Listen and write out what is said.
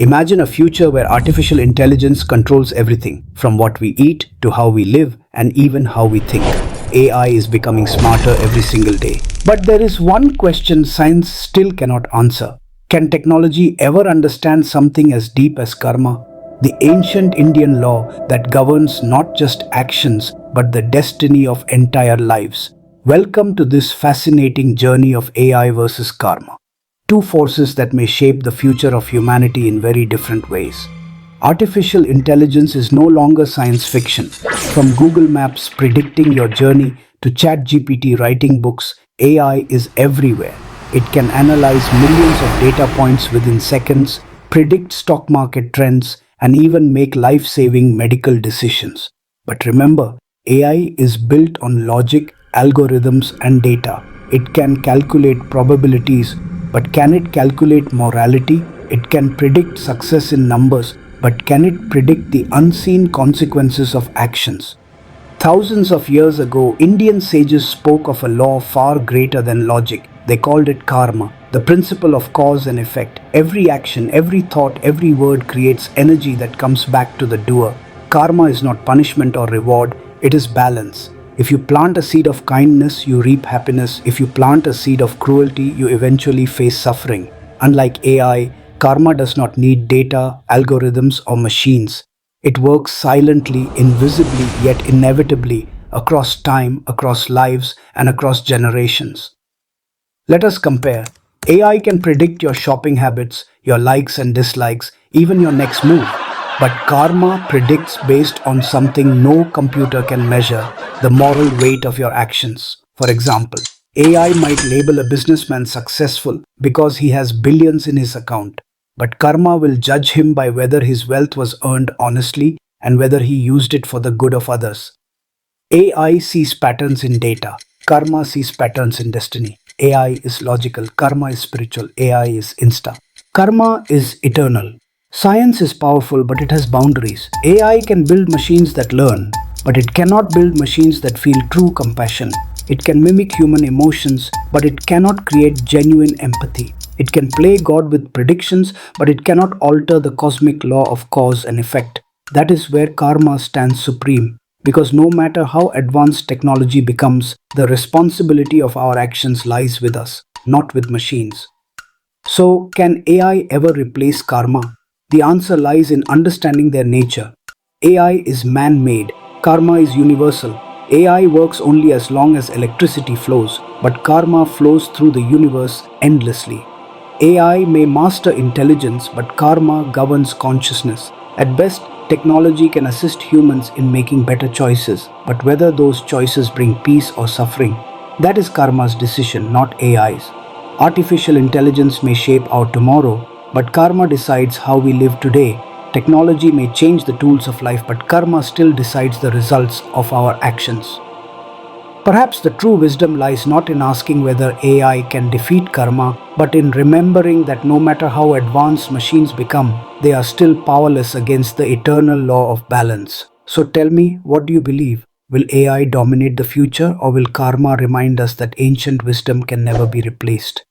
Imagine a future where artificial intelligence controls everything, from what we eat to how we live and even how we think. AI is becoming smarter every single day. But there is one question science still cannot answer. Can technology ever understand something as deep as karma? The ancient Indian law that governs not just actions but the destiny of entire lives. Welcome to this fascinating journey of AI versus karma. Two forces that may shape the future of humanity in very different ways. Artificial intelligence is no longer science fiction. From Google Maps predicting your journey to ChatGPT writing books, AI is everywhere. It can analyze millions of data points within seconds, predict stock market trends, and even make life-saving medical decisions. But remember, AI is built on logic, algorithms, and data. It can calculate probabilities, but can it calculate morality? It can predict success in numbers, but can it predict the unseen consequences of actions? Thousands of years ago, Indian sages spoke of a law far greater than logic. They called it karma, the principle of cause and effect. Every action, every thought, every word creates energy that comes back to the doer. Karma is not punishment or reward, it is balance. If you plant a seed of kindness, you reap happiness. If you plant a seed of cruelty, you eventually face suffering. Unlike AI, karma does not need data, algorithms, or machines. It works silently, invisibly, yet inevitably, across time, across lives, and across generations. Let us compare. AI can predict your shopping habits, your likes and dislikes, even your next move. But karma predicts based on something no computer can measure, the moral weight of your actions. For example, AI might label a businessman successful because he has billions in his account. But karma will judge him by whether his wealth was earned honestly and whether he used it for the good of others. AI sees patterns in data. Karma sees patterns in destiny. AI is logical. Karma is spiritual. AI is insta. Karma is eternal. Science is powerful, but it has boundaries. AI can build machines that learn, but it cannot build machines that feel true compassion. It can mimic human emotions, but it cannot create genuine empathy. It can play God with predictions, but it cannot alter the cosmic law of cause and effect. That is where karma stands supreme, because no matter how advanced technology becomes, the responsibility of our actions lies with us, not with machines. So, can AI ever replace karma? The answer lies in understanding their nature. AI is man-made. Karma is universal. AI works only as long as electricity flows, but karma flows through the universe endlessly. AI may master intelligence, but karma governs consciousness. At best, technology can assist humans in making better choices, but whether those choices bring peace or suffering, that is karma's decision, not AI's. Artificial intelligence may shape our tomorrow, but karma decides how we live today. Technology may change the tools of life, but karma still decides the results of our actions. Perhaps the true wisdom lies not in asking whether AI can defeat karma, but in remembering that no matter how advanced machines become, they are still powerless against the eternal law of balance. So tell me, what do you believe? Will AI dominate the future, or will karma remind us that ancient wisdom can never be replaced?